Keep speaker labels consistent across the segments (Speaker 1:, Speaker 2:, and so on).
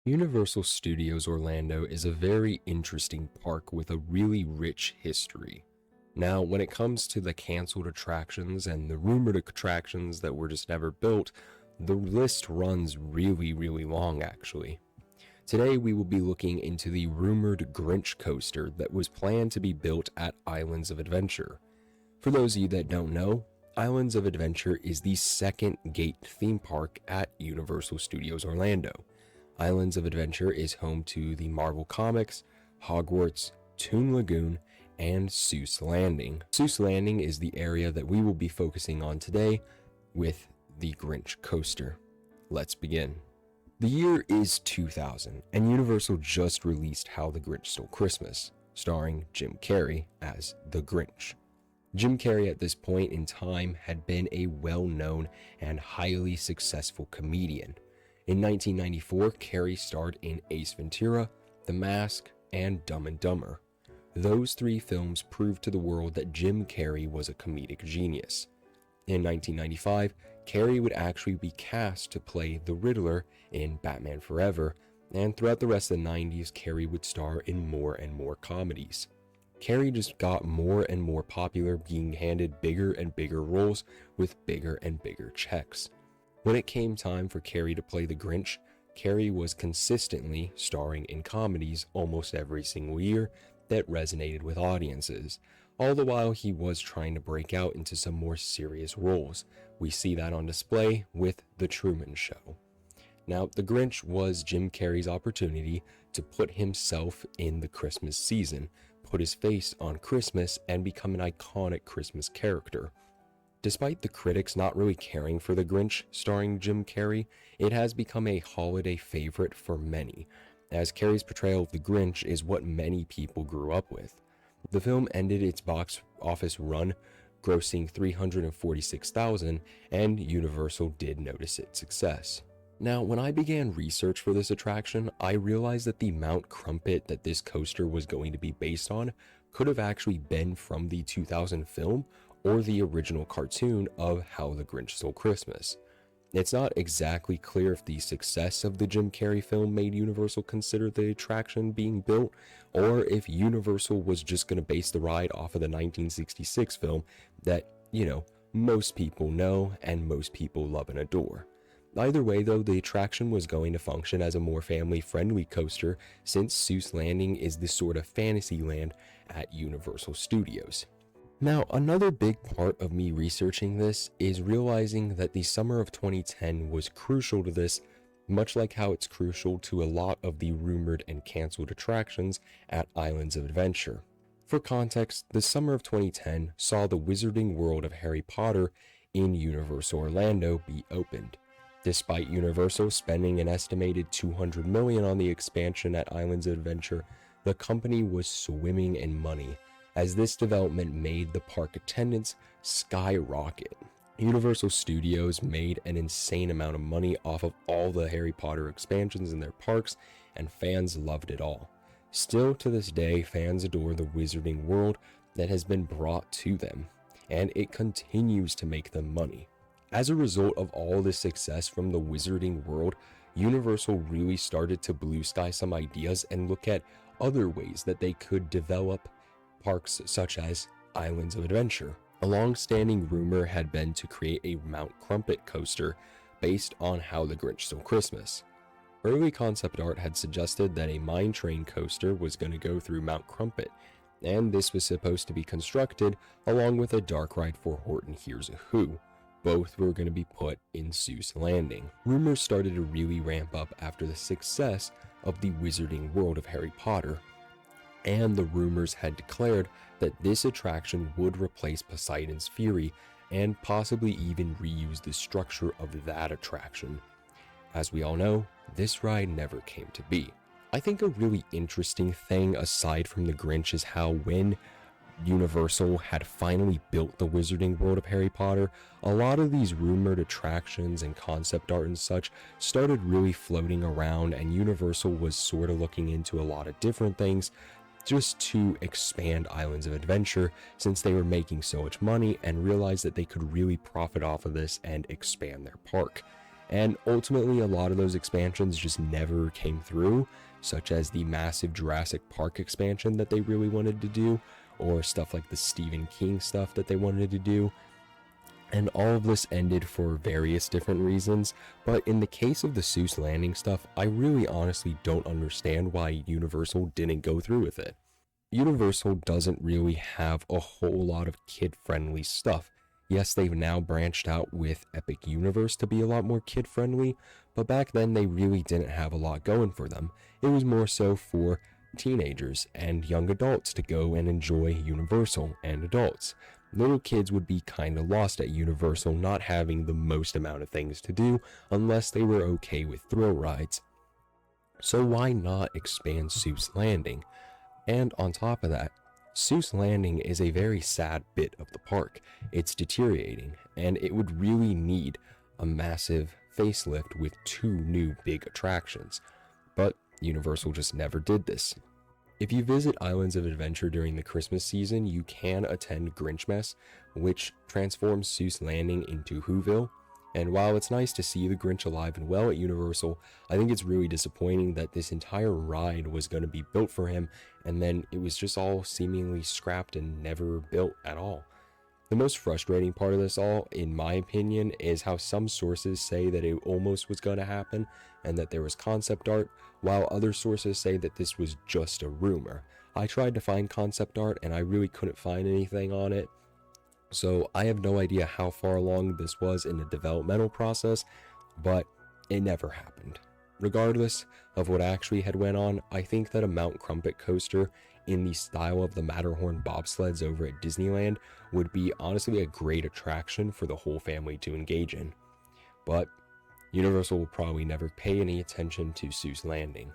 Speaker 1: Universal Studios Orlando is a very interesting park with a really rich history. Now, when it comes to the canceled attractions and the rumored attractions that were just never built, the list runs really long actually. Today we will be looking into the rumored Grinch coaster that was planned to be built at Islands of Adventure. For those of you that don't know, Islands of Adventure is the second gate theme park at Universal Studios Orlando. Islands of Adventure is home to the Marvel Comics, Hogwarts, Toon Lagoon, and Seuss Landing. Seuss Landing is the area that we will be focusing on today with the Grinch coaster. Let's begin. The year is 2000, and Universal just released How the Grinch Stole Christmas, starring Jim Carrey as the Grinch. Jim Carrey at this point in time had been a well-known and highly successful comedian. In 1994, Carrey starred in Ace Ventura, The Mask, and Dumb and Dumber. Those three films proved to the world that Jim Carrey was a comedic genius. In 1995, Carrey would actually be cast to play the Riddler in Batman Forever, and throughout the rest of the 90s, Carrey would star in more and more comedies. Carrey just got more and more popular, being handed bigger and bigger roles with bigger and bigger checks. When it came time for Carrey to play the Grinch, Carrey was consistently starring in comedies almost every single year that resonated with audiences. All the while he was trying to break out into some more serious roles. We see that on display with The Truman Show. Now, The Grinch was Jim Carrey's opportunity to put himself in the Christmas season, put his face on Christmas, and become an iconic Christmas character. Despite the critics not really caring for The Grinch starring Jim Carrey, it has become a holiday favorite for many, as Carrey's portrayal of the Grinch is what many people grew up with. The film ended its box office run grossing $346,000, and Universal did notice its success. Now, when I began research for this attraction, I realized that the Mount Crumpet that this coaster was going to be based on could have actually been from the 2000 film or the original cartoon of How the Grinch Stole Christmas. It's not exactly clear if the success of the Jim Carrey film made Universal consider the attraction being built, or if Universal was just going to base the ride off of the 1966 film that, most people know and most people love and adore. Either way though, the attraction was going to function as a more family-friendly coaster since Seuss Landing is the sort of fantasy land at Universal Studios. Now, another big part of me researching this is realizing that the summer of 2010 was crucial to this, much like how it's crucial to a lot of the rumored and canceled attractions at Islands of Adventure. For context, the summer of 2010 saw the Wizarding World of Harry Potter in Universal Orlando be opened. Despite Universal spending an estimated $200 million on the expansion at Islands of Adventure, the company was swimming in money, as this development made the park attendance skyrocket. Universal Studios made an insane amount of money off of all the Harry Potter expansions in their parks, and fans loved it all. Still to this day, fans adore the Wizarding World that has been brought to them, and it continues to make them money. As a result of all this success from the Wizarding World, Universal really started to blue sky some ideas and look at other ways that they could develop parks such as Islands of Adventure. A long-standing rumor had been to create a Mount Crumpet coaster based on How the Grinch Stole Christmas. Early concept art had suggested that a mine train coaster was going to go through Mount Crumpet, and this was supposed to be constructed along with a dark ride for Horton Hears a Who. Both were going to be put in Seuss Landing. Rumors started to really ramp up after the success of the Wizarding World of Harry Potter, and the rumors had declared that this attraction would replace Poseidon's Fury and possibly even reuse the structure of that attraction. As we all know, this ride never came to be. I think a really interesting thing aside from the Grinch is how when Universal had finally built the Wizarding World of Harry Potter, a lot of these rumored attractions and concept art and such started really floating around, and Universal was sort of looking into a lot of different things just to expand Islands of Adventure since they were making so much money and realized that they could really profit off of this and expand their park. And ultimately, a lot of those expansions just never came through, such as the massive Jurassic Park expansion that they really wanted to do, or stuff like the Stephen King stuff that they wanted to do. And all of this ended for various different reasons, but in the case of the Seuss Landing stuff, I really honestly don't understand why Universal didn't go through with it. Universal doesn't really have a whole lot of kid-friendly stuff. Yes, they've now branched out with Epic Universe to be a lot more kid-friendly, but back then they really didn't have a lot going for them. It was more so for teenagers and young adults to go and enjoy Universal, and adults. Little kids would be kinda lost at Universal not having the most amount of things to do unless they were okay with thrill rides. So why not expand Seuss Landing? And on top of that, Seuss Landing is a very sad bit of the park. It's deteriorating, and it would really need a massive facelift with 2 new big attractions. But Universal just never did this. If you visit Islands of Adventure during the Christmas season, you can attend Grinchmas, which transforms Seuss Landing into Whoville. And while it's nice to see the Grinch alive and well at Universal, I think it's really disappointing that this entire ride was going to be built for him, and then it was just all seemingly scrapped and never built at all. The most frustrating part of this all, in my opinion, is how some sources say that it almost was going to happen and that there was concept art, while other sources say that this was just a rumor. I tried to find concept art and I really couldn't find anything on it, so I have no idea how far along this was in the developmental process, but it never happened. Regardless of what actually had went on, I think that a Mount Crumpet coaster in the style of the Matterhorn bobsleds over at Disneyland would be honestly a great attraction for the whole family to engage in. But Universal will probably never pay any attention to Seuss Landing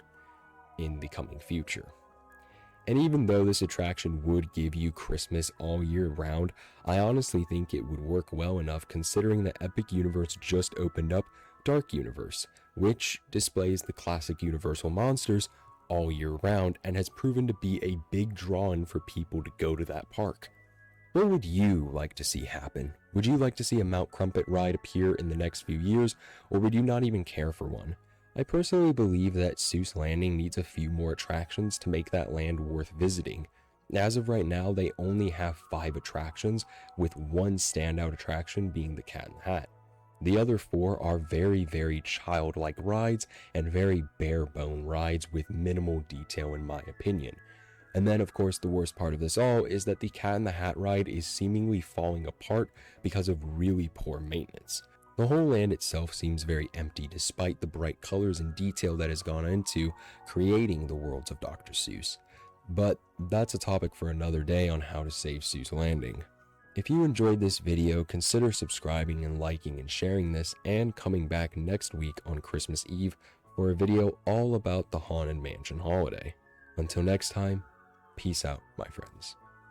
Speaker 1: in the coming future. And even though this attraction would give you Christmas all year round, I honestly think it would work well enough considering that Epic Universe just opened up Dark Universe, which displays the classic Universal monsters all year round and has proven to be a big draw-in for people to go to that park. What would you like to see happen? Would you like to see a Mount Crumpet ride appear in the next few years, or would you not even care for one? I personally believe that Seuss Landing needs a few more attractions to make that land worth visiting. As of right now, they only have 5 attractions, with one standout attraction being the Cat in the Hat. The other 4 are very childlike rides and very bare-bone rides with minimal detail in my opinion. And then of course the worst part of this all is that the Cat in the Hat ride is seemingly falling apart because of really poor maintenance. The whole land itself seems very empty despite the bright colors and detail that has gone into creating the worlds of Dr. Seuss. But that's a topic for another day on how to save Seuss Landing. If you enjoyed this video, consider subscribing and liking and sharing this, and coming back next week on Christmas Eve for a video all about the Haunted Mansion holiday. Until next time, peace out, my friends.